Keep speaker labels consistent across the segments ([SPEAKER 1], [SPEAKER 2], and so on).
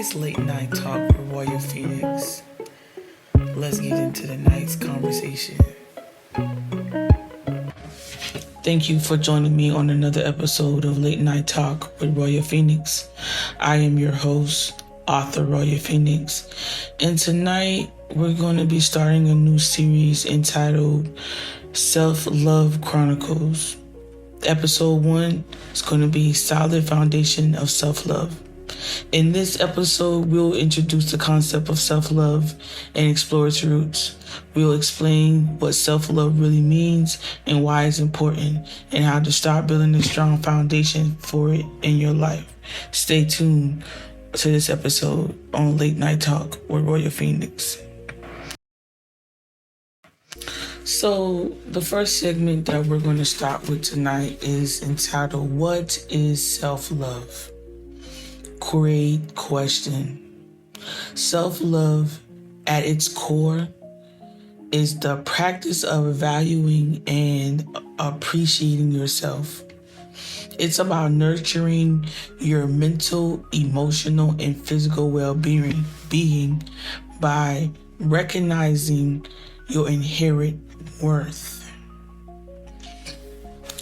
[SPEAKER 1] It's late night talk with Royal Phoenix. Let's get into the night's conversation. Thank you for joining me on another episode of Late Night Talk with Royal Phoenix. I am your host, author Royal Phoenix. And tonight we're going to be starting a new series entitled Self-Love Chronicles. Episode 1 is going to be Solid Foundation of Self-Love. In this episode, we'll introduce the concept of self-love and explore its roots. We'll explain what self-love really means and why it's important, and how to start building a strong foundation for it in your life. Stay tuned to this episode on Late Night Talk with Royal Phoenix. So, the first segment that we're going to start with tonight is entitled, What is Self-Love? Great question. Self-love, at its core, is the practice of valuing and appreciating yourself. It's about nurturing your mental, emotional, and physical well-being by recognizing your inherent worth.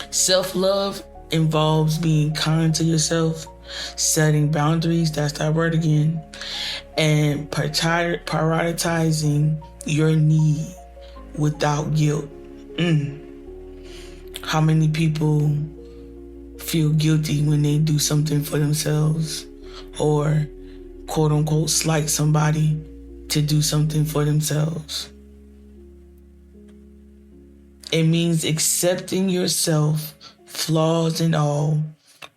[SPEAKER 1] Self-love involves being kind to yourself, setting boundaries, that's that word again, and prioritizing your need without guilt. How many people feel guilty when they do something for themselves or quote unquote slight somebody to do something for themselves? It means accepting yourself, flaws and all,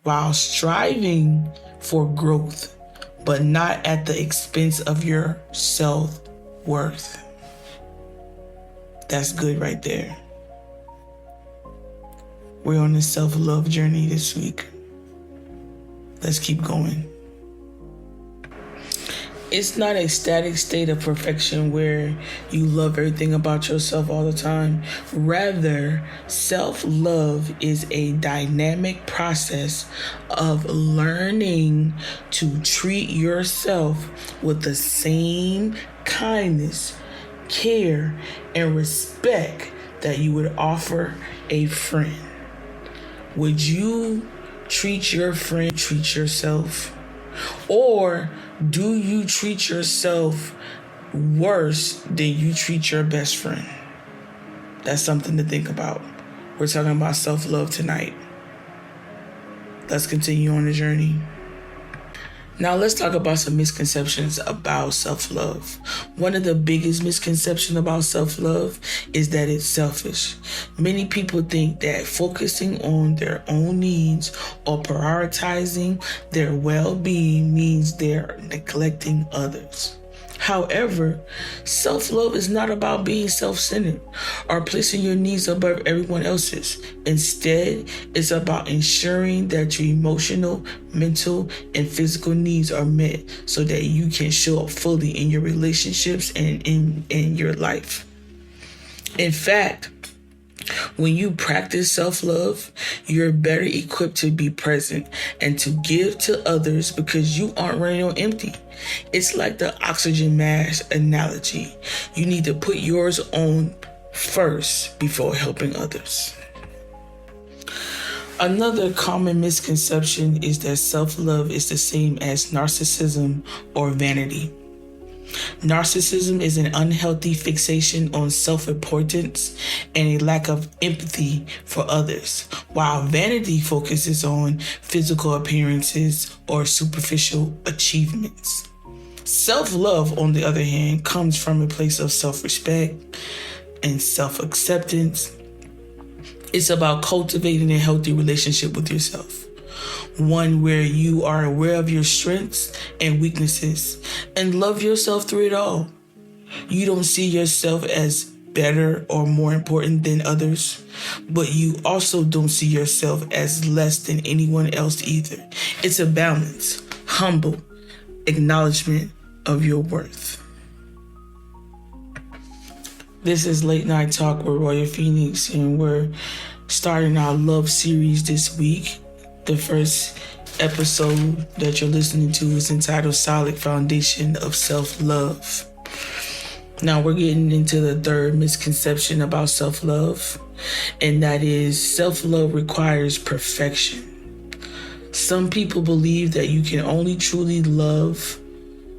[SPEAKER 1] while striving for growth, but not at the expense of your self-worth. That's good right there. We're on a self-love journey this week. Let's keep going. It's not a static state of perfection where you love everything about yourself all the time. Rather, self-love is a dynamic process of learning to treat yourself with the same kindness, care, and respect that you would offer a friend. Would you treat your friend, treat yourself? Or do you treat yourself worse than you treat your best friend? That's something to think about. We're talking about self-love tonight. Let's continue on the journey. Now let's talk about some misconceptions about self-love. One of the biggest misconceptions about self-love is that it's selfish. Many people think that focusing on their own needs or prioritizing their well-being means they're neglecting others. However, self-love is not about being self-centered or placing your needs above everyone else's. Instead, it's about ensuring that your emotional, mental, and physical needs are met so that you can show up fully in your relationships and in your life. In fact, when you practice self-love, you're better equipped to be present and to give to others because you aren't running on empty. It's like the oxygen mask analogy. You need to put yours on first before helping others. Another common misconception is that self-love is the same as narcissism or vanity. Narcissism is an unhealthy fixation on self-importance and a lack of empathy for others, while vanity focuses on physical appearances or superficial achievements. Self-love, on the other hand, comes from a place of self-respect and self-acceptance. It's about cultivating a healthy relationship with yourself. One where you are aware of your strengths and weaknesses and love yourself through it all. You don't see yourself as better or more important than others, but you also don't see yourself as less than anyone else either. It's a balance, humble acknowledgement of your worth. This is Late Night Talk with Royal Phoenix, and we're starting our love series this week. The first episode that you're listening to is entitled Solid Foundation of Self-Love. Now we're getting into the third misconception about self-love, and that is self-love requires perfection. Some people believe that you can only truly love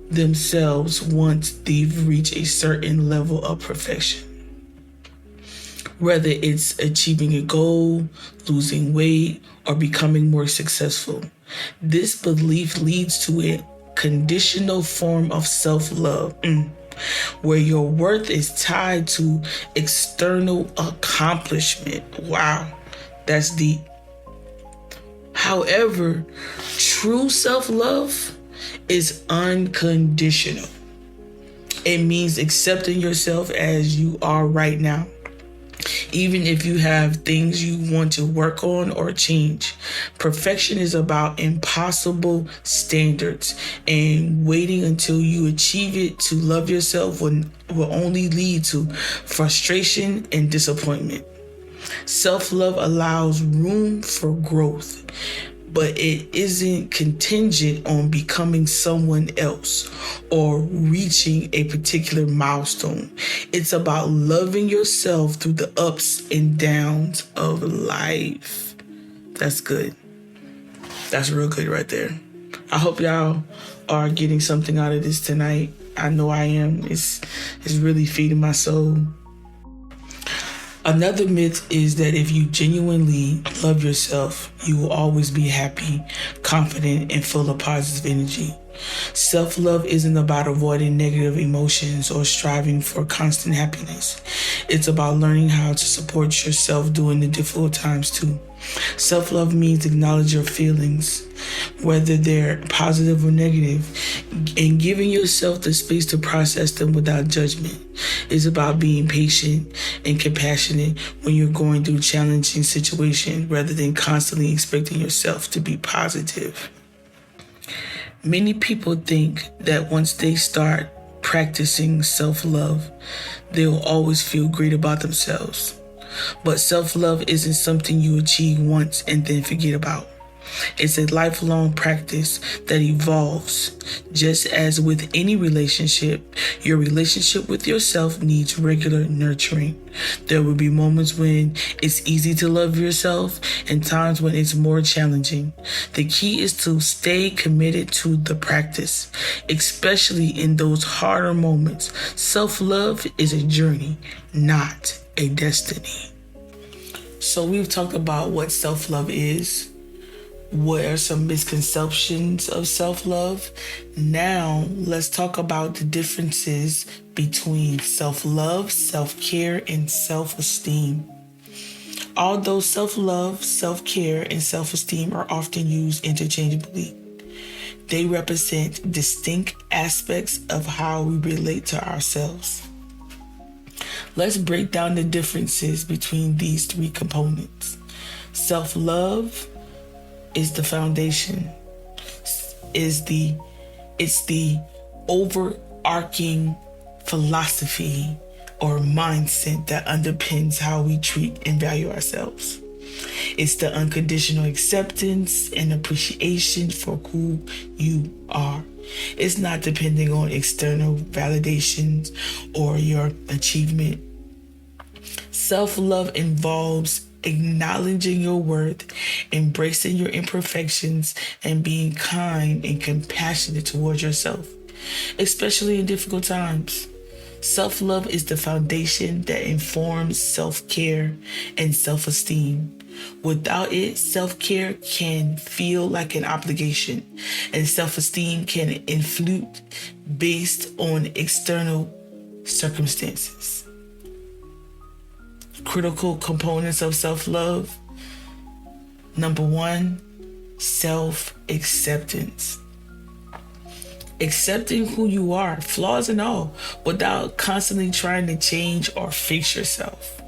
[SPEAKER 1] themselves once they've reached a certain level of perfection. Whether it's achieving a goal, losing weight, or becoming more successful. This belief leads to a conditional form of self-love, where your worth is tied to external accomplishment. Wow, that's deep. However, true self-love is unconditional. It means accepting yourself as you are right now, even if you have things you want to work on or change. Perfection is about impossible standards, and waiting until you achieve it to love yourself will only lead to frustration and disappointment. Self-love allows room for growth, but it isn't contingent on becoming someone else or reaching a particular milestone. It's about loving yourself through the ups and downs of life. That's good. That's real good right there. I hope y'all are getting something out of this tonight. I know I am. It's really feeding my soul. Another myth is that if you genuinely love yourself, you will always be happy, confident, and full of positive energy. Self-love isn't about avoiding negative emotions or striving for constant happiness. It's about learning how to support yourself during the difficult times too. Self-love means acknowledge your feelings, whether they're positive or negative, and giving yourself the space to process them without judgment. It's about being patient and compassionate when you're going through challenging situations rather than constantly expecting yourself to be positive. Many people think that once they start practicing self-love, they'll always feel great about themselves. But self-love isn't something you achieve once and then forget about. It's a lifelong practice that evolves. Just as with any relationship, your relationship with yourself needs regular nurturing. There will be moments when it's easy to love yourself and times when it's more challenging. The key is to stay committed to the practice, especially in those harder moments. Self-love is a journey, not a destiny. So we've talked about what self-love is. What are some misconceptions of self-love? Now, let's talk about the differences between self-love, self-care, and self-esteem. Although self-love, self-care, and self-esteem are often used interchangeably, they represent distinct aspects of how we relate to ourselves. Let's break down the differences between these three components. Self-love is the foundation, it's the overarching philosophy or mindset that underpins how we treat and value ourselves. It's the unconditional acceptance and appreciation for who you are. It's not depending on external validations or your achievement. Self-love involves acknowledging your worth, embracing your imperfections, and being kind and compassionate towards yourself, especially in difficult times. Self-love is the foundation that informs self-care and self-esteem. Without it, self-care can feel like an obligation, and self-esteem can inflate based on external circumstances. Critical components of self-love. Number one, self-acceptance. Accepting who you are, flaws and all, without constantly trying to change or fix yourself.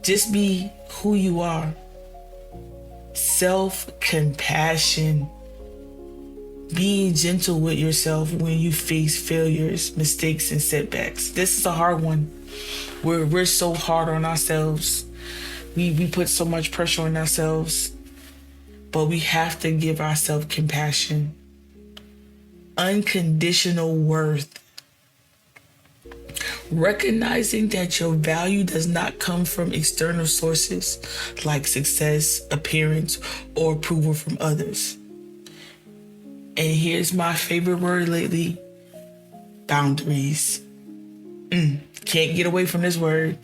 [SPEAKER 1] Just be who you are. Self-compassion. Being gentle with yourself when you face failures, mistakes, and setbacks. This is a hard one. We're so hard on ourselves. We put so much pressure on ourselves. but we have to give ourselves compassion, unconditional worth, recognizing that your value does not come from external sources like success, appearance, or approval from others. And here's my favorite word lately: boundaries. Can't get away from this word.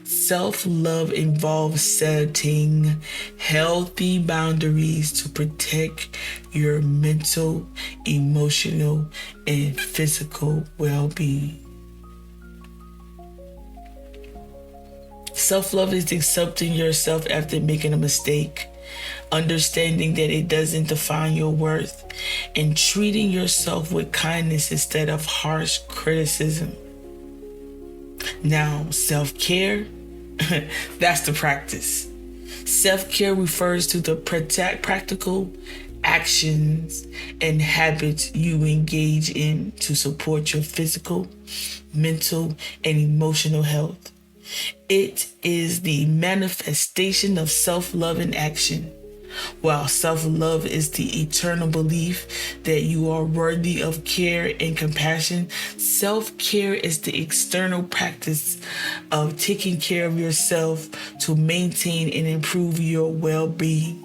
[SPEAKER 1] Self-love involves setting healthy boundaries to protect your mental, emotional, and physical well-being. Self-love is accepting yourself after making a mistake, understanding that it doesn't define your worth, and treating yourself with kindness instead of harsh criticism. Now, self-care, that's the practice. Self-care refers to the practical actions and habits you engage in to support your physical, mental, and emotional health. It is the manifestation of self-love in action. While self-love is the eternal belief that you are worthy of care and compassion, self-care is the external practice of taking care of yourself to maintain and improve your well-being.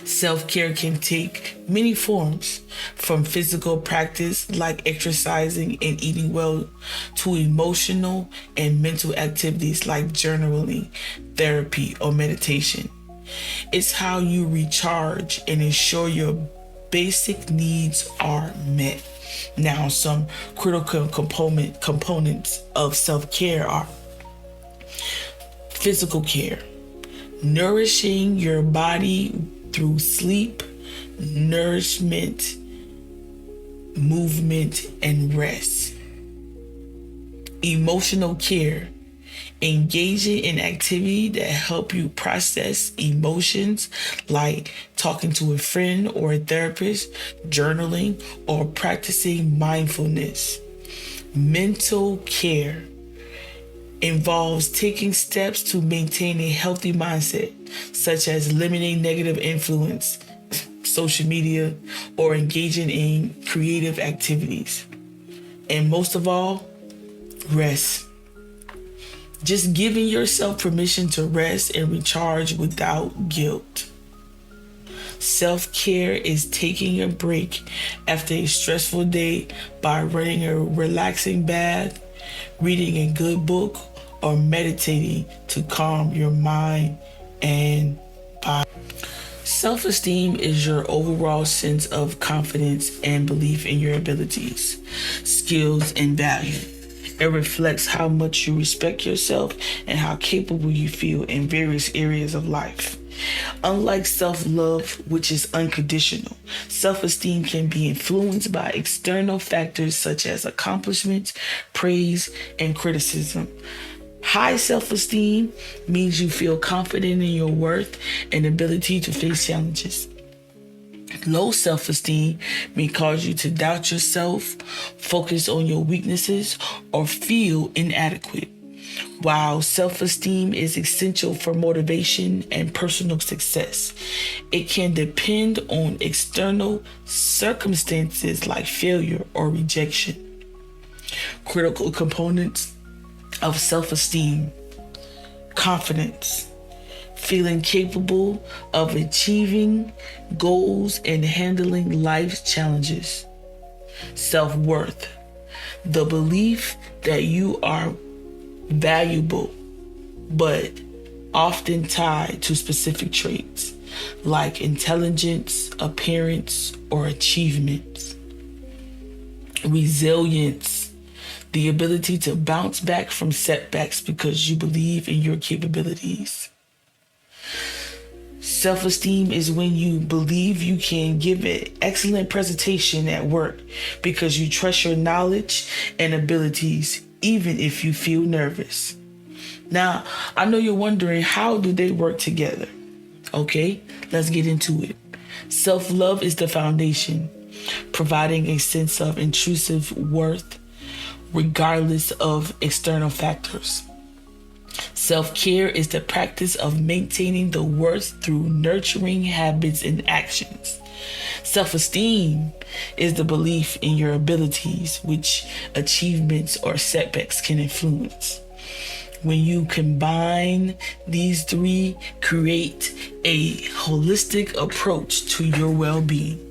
[SPEAKER 1] Self-care can take many forms, from physical practice like exercising and eating well to emotional and mental activities like journaling, therapy, or meditation. It's how you recharge and ensure your basic needs are met. Now, some critical components of self-care are physical care, nourishing your body through sleep, nourishment, movement, and rest. Emotional care, engaging in activity that help you process emotions like talking to a friend or a therapist, journaling, or practicing mindfulness. Mental care involves taking steps to maintain a healthy mindset, such as limiting negative influence, social media, or engaging in creative activities. And most of all, rest. Just giving yourself permission to rest and recharge without guilt. Self-care is taking a break after a stressful day by running a relaxing bath, reading a good book, or meditating to calm your mind and body. Self-esteem is your overall sense of confidence and belief in your abilities, skills, and value. It reflects how much you respect yourself and how capable you feel in various areas of life. Unlike self-love, which is unconditional, self-esteem can be influenced by external factors such as accomplishments, praise, and criticism. High self-esteem means you feel confident in your worth and ability to face challenges. Low self-esteem may cause you to doubt yourself, focus on your weaknesses, or feel inadequate. While self-esteem is essential for motivation and personal success, it can depend on external circumstances like failure or rejection. Critical components of self-esteem: confidence, feeling capable of achieving goals and handling life's challenges. Self-worth, the belief that you are valuable, but often tied to specific traits like intelligence, appearance, or achievements. Resilience, the ability to bounce back from setbacks because you believe in your capabilities. Self-esteem is when you believe you can give an excellent presentation at work because you trust your knowledge and abilities, even if you feel nervous. Now, I know you're wondering, how do they work together? Okay, let's get into it. Self-love is the foundation, providing a sense of intrusive worth regardless of external factors. Self-care is the practice of maintaining the worth through nurturing habits and actions. Self-esteem is the belief in your abilities, which achievements or setbacks can influence. When you combine these three, create a holistic approach to your well-being.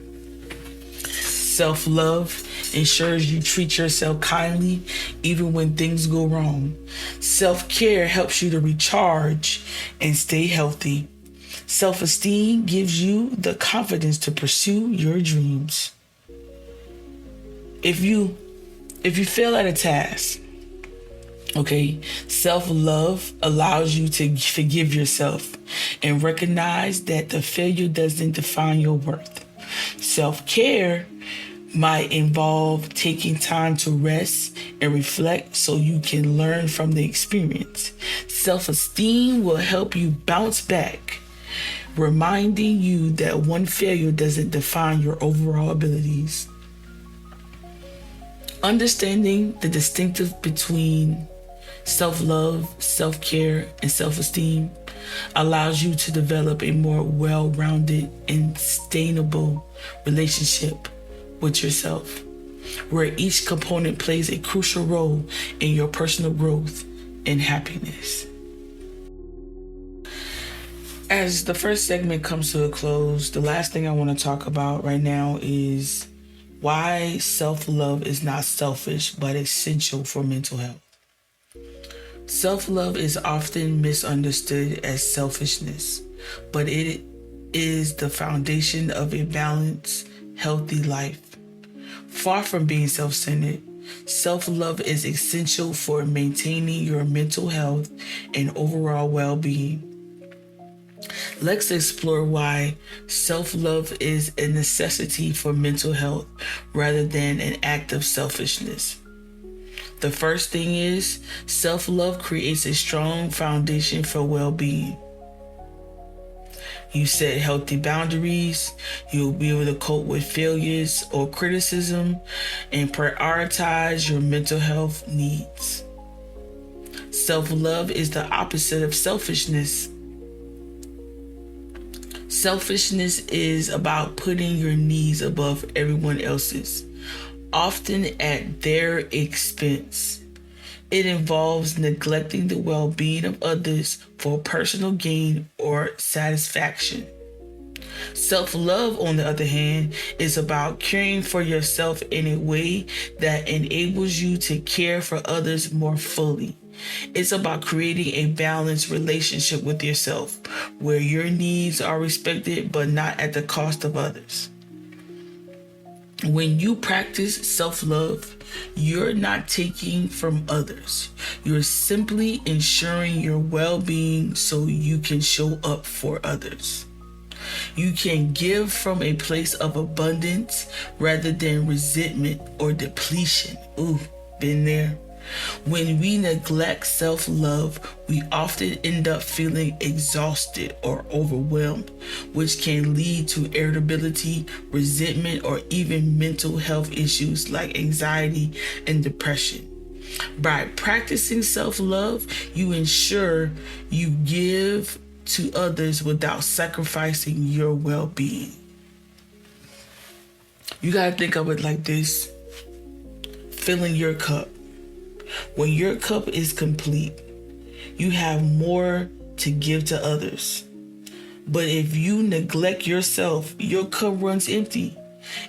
[SPEAKER 1] Self-love ensures you treat yourself kindly even when things go wrong. Self-care helps you to recharge and stay healthy. Self-esteem gives you the confidence to pursue your dreams. If you fail at a task, okay, self-love allows you to forgive yourself and recognize that the failure doesn't define your worth. Self-care might involve taking time to rest and reflect so you can learn from the experience. Self-esteem will help you bounce back, reminding you that one failure doesn't define your overall abilities. Understanding the distinctive between self-love, self-care, and self-esteem allows you to develop a more well-rounded and sustainable relationship with yourself, where each component plays a crucial role in your personal growth and happiness. As the first segment comes to a close, the last thing I want to talk about right now is why self-love is not selfish but essential for mental health. Self-love is often misunderstood as selfishness, but it is the foundation of a balanced, healthy life. Far from being self-centered, self-love is essential for maintaining your mental health and overall well-being. Let's explore why self-love is a necessity for mental health rather than an act of selfishness. The first thing is, self-love creates a strong foundation for well-being. You set healthy boundaries, you'll be able to cope with failures or criticism and prioritize your mental health needs. Self-love is the opposite of selfishness. Selfishness is about putting your needs above everyone else's, often at their expense. It involves neglecting the well-being of others for personal gain or satisfaction. Self-love, on the other hand, is about caring for yourself in a way that enables you to care for others more fully. It's about creating a balanced relationship with yourself, where your needs are respected but not at the cost of others. When you practice self-love, you're not taking from others. You're simply ensuring your well-being so you can show up for others. You can give from a place of abundance rather than resentment or depletion. Ooh, been there. When we neglect self-love, we often end up feeling exhausted or overwhelmed, which can lead to irritability, resentment, or even mental health issues like anxiety and depression. By practicing self-love, you ensure you give to others without sacrificing your well-being. You gotta think of it like this: filling your cup. When your cup is complete, you have more to give to others. But if you neglect yourself, your cup runs empty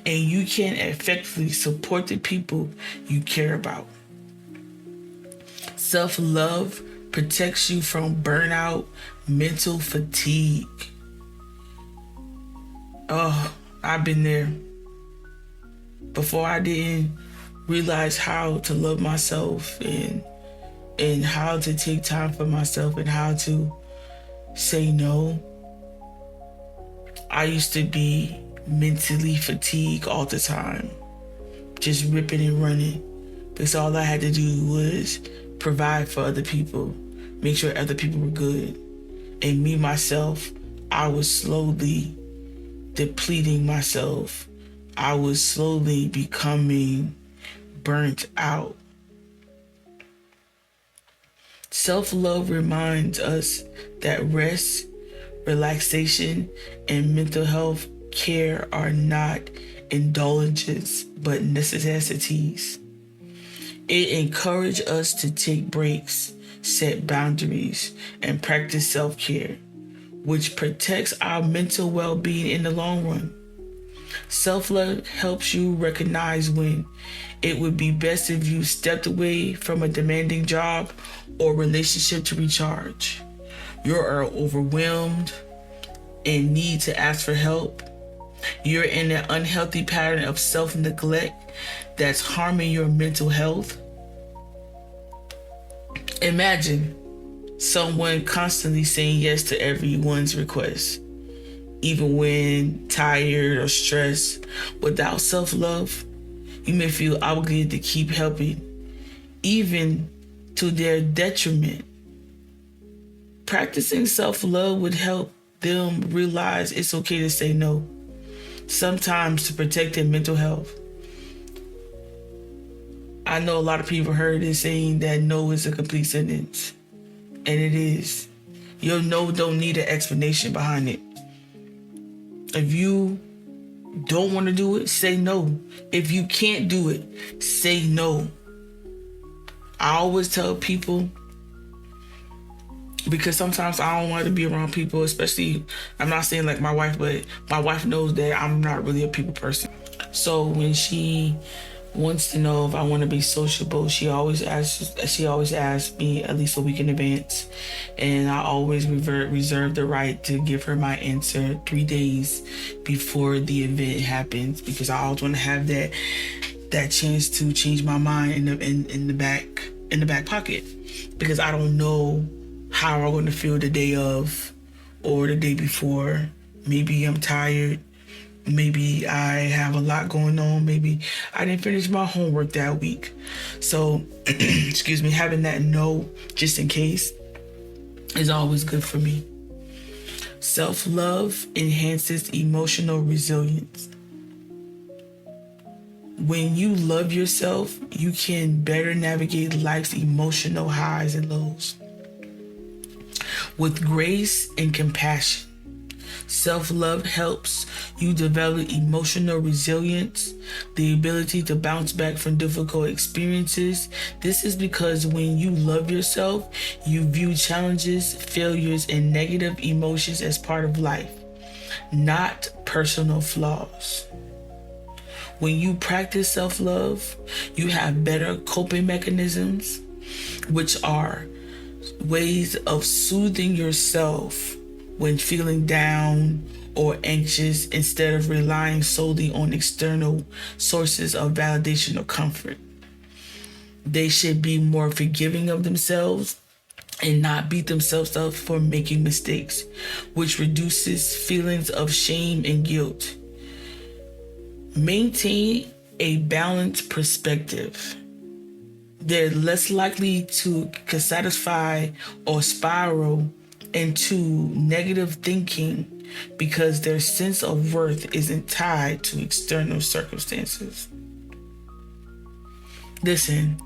[SPEAKER 1] and you can't effectively support the people you care about. Self-love protects you from burnout, mental fatigue. Oh, I've been there. Before I didn't realize how to love myself and how to take time for myself and how to say no. I used to be mentally fatigued all the time, just ripping and running, because all I had to do was provide for other people, make sure other people were good. And me, myself, I was slowly depleting myself. I was slowly becoming burnt out. Self-love reminds us that rest, relaxation, and mental health care are not indulgences but necessities. It encourages us to take breaks, set boundaries, and practice self-care, which protects our mental well-being in the long run. Self-love helps you recognize when it would be best if you stepped away from a demanding job or relationship to recharge. You are overwhelmed and need to ask for help. You're in an unhealthy pattern of self-neglect that's harming your mental health. Imagine someone constantly saying yes to everyone's request, even when tired or stressed. Without self-love, you may feel obligated to keep helping, even to their detriment. Practicing self-love would help them realize it's okay to say no, sometimes to protect their mental health. I know a lot of people heard it saying that no is a complete sentence, and it is. Your no don't need an explanation behind it. If you don't want to do it, say no. If you can't do it, say no. I always tell people, because sometimes I don't want to be around people, especially, I'm not saying like my wife, but my wife knows that I'm not really a people person. So when she wants to know if I want to be sociable, she always asks me at least a week in advance, and I always reserve the right to give her my answer 3 days before the event happens, because I always want to have that chance to change my mind in the back pocket, because I don't know how I'm going to feel the day of or the day before. Maybe I'm tired. Maybe I have a lot going on. Maybe I didn't finish my homework that week. So, excuse me, having that no just in case is always good for me. Self-love enhances emotional resilience. When you love yourself, you can better navigate life's emotional highs and lows with grace and compassion. Self-love helps you develop emotional resilience, the ability to bounce back from difficult experiences. This is because when you love yourself, you view challenges, failures, and negative emotions as part of life, not personal flaws. When you practice self-love, you have better coping mechanisms, which are ways of soothing yourself when feeling down or anxious, instead of relying solely on external sources of validation or comfort. They should be more forgiving of themselves and not beat themselves up for making mistakes, which reduces feelings of shame and guilt. Maintain a balanced perspective. They're less likely to satisfy or spiral into negative thinking because their sense of worth isn't tied to external circumstances. Listen,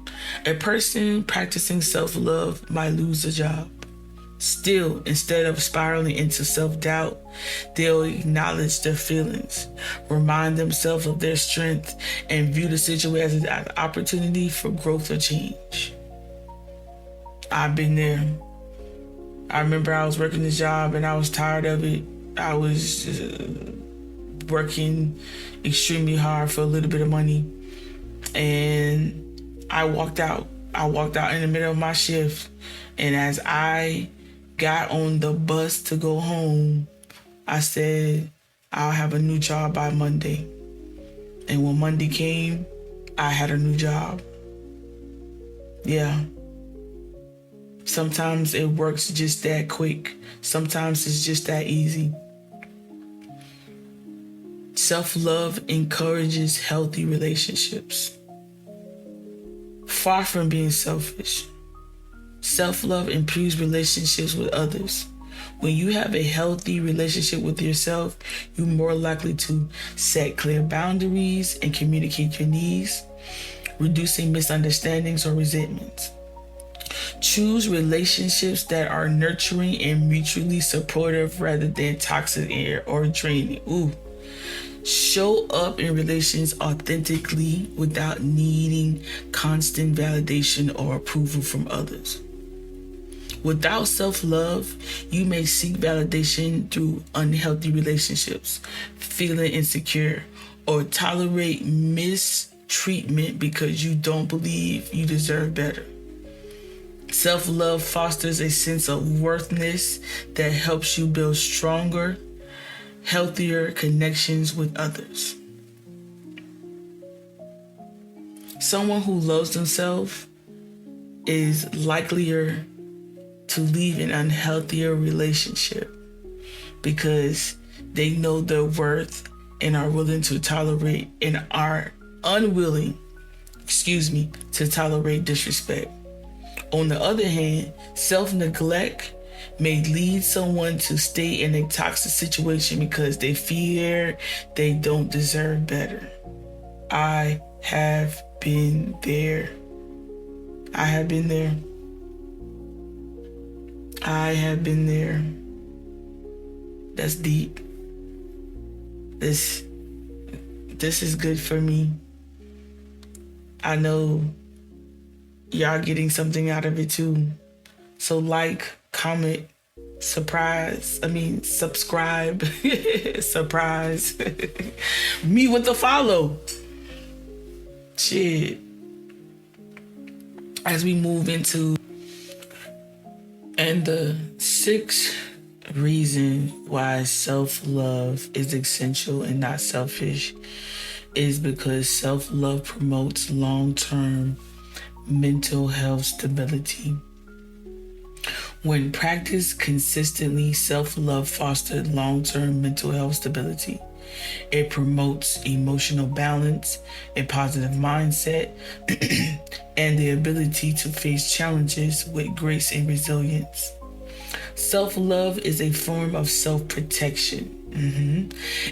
[SPEAKER 1] a person practicing self-love might lose a job. Still, instead of spiraling into self-doubt, they'll acknowledge their feelings, remind themselves of their strength, and view the situation as an opportunity for growth or change. I've been there. I remember I was working this job and I was tired of it. I was working extremely hard for a little bit of money, and I walked out. I walked out in the middle of my shift, and as I got on the bus to go home, I said, I'll have a new job by Monday. And when Monday came, I had a new job. Yeah. Sometimes it works just that quick. Sometimes it's just that easy. Self-love encourages healthy relationships. Far from being selfish, self-love improves relationships with others. When you have a healthy relationship with yourself, you're more likely to set clear boundaries and communicate your needs, reducing misunderstandings or resentments. Choose relationships that are nurturing and mutually supportive rather than toxic or draining. Ooh. Show up in relations authentically without needing constant validation or approval from others. Without self-love, you may seek validation through unhealthy relationships, feeling insecure, or tolerate mistreatment because you don't believe you deserve better. Self-love fosters a sense of worthiness that helps you build stronger, healthier connections with others. Someone who loves themselves is likelier to leave an unhealthier relationship because they know their worth and are willing to tolerate and are unwilling, to tolerate disrespect. On the other hand, self-neglect may lead someone to stay in a toxic situation because they fear they don't deserve better. I have been there. I have been there. That's deep. This is good for me. I know y'all getting something out of it too. So like, comment, subscribe. Surprise. Me with the follow. Shit. As we move into, and the sixth reason why self-love is essential and not selfish is because self-love promotes long-term mental health stability. When practiced consistently, self-love fosters long-term mental health stability. It promotes emotional balance, a positive mindset, and the ability to face challenges with grace and resilience. Self-love is a form of self-protection.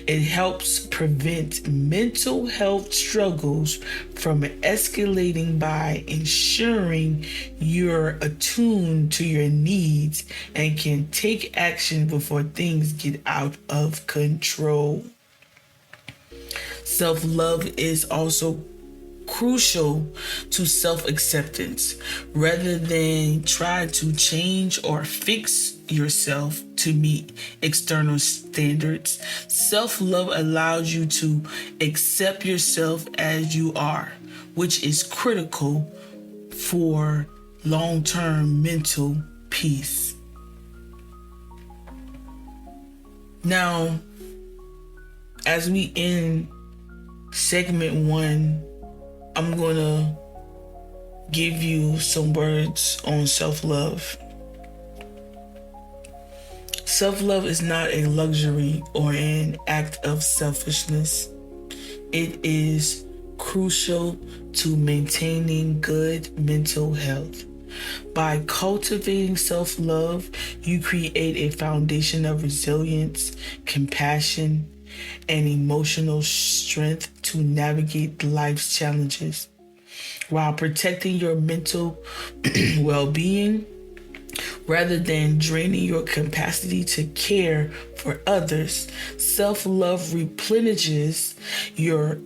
[SPEAKER 1] It helps prevent mental health struggles from escalating by ensuring you're attuned to your needs and can take action before things get out of control. Self-love is also crucial to self-acceptance. Rather than try to change or fix yourself to meet external standards, self-love allows you to accept yourself as you are, which is critical for long-term mental peace. Now, as we end segment 1, I'm going to give you some words on self-love. Self-love is not a luxury or an act of selfishness. It is crucial to maintaining good mental health. By cultivating self-love, you create a foundation of resilience, compassion, and emotional strength to navigate life's challenges. While protecting your mental well-being, rather than draining your capacity to care for others, self-love replenishes your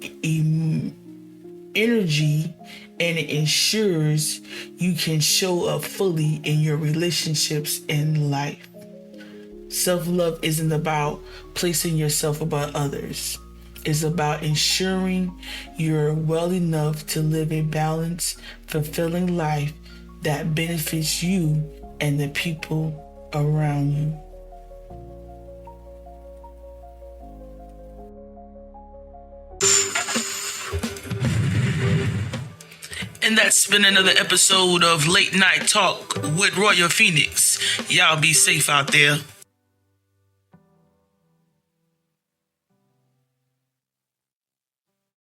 [SPEAKER 1] energy and it ensures you can show up fully in your relationships and life. Self-love isn't about placing yourself above others. It's about ensuring you're well enough to live a balanced, fulfilling life that benefits you and the people around you. And that's been another episode of Late Night Talk with Royal Phoenix. Y'all be safe out there.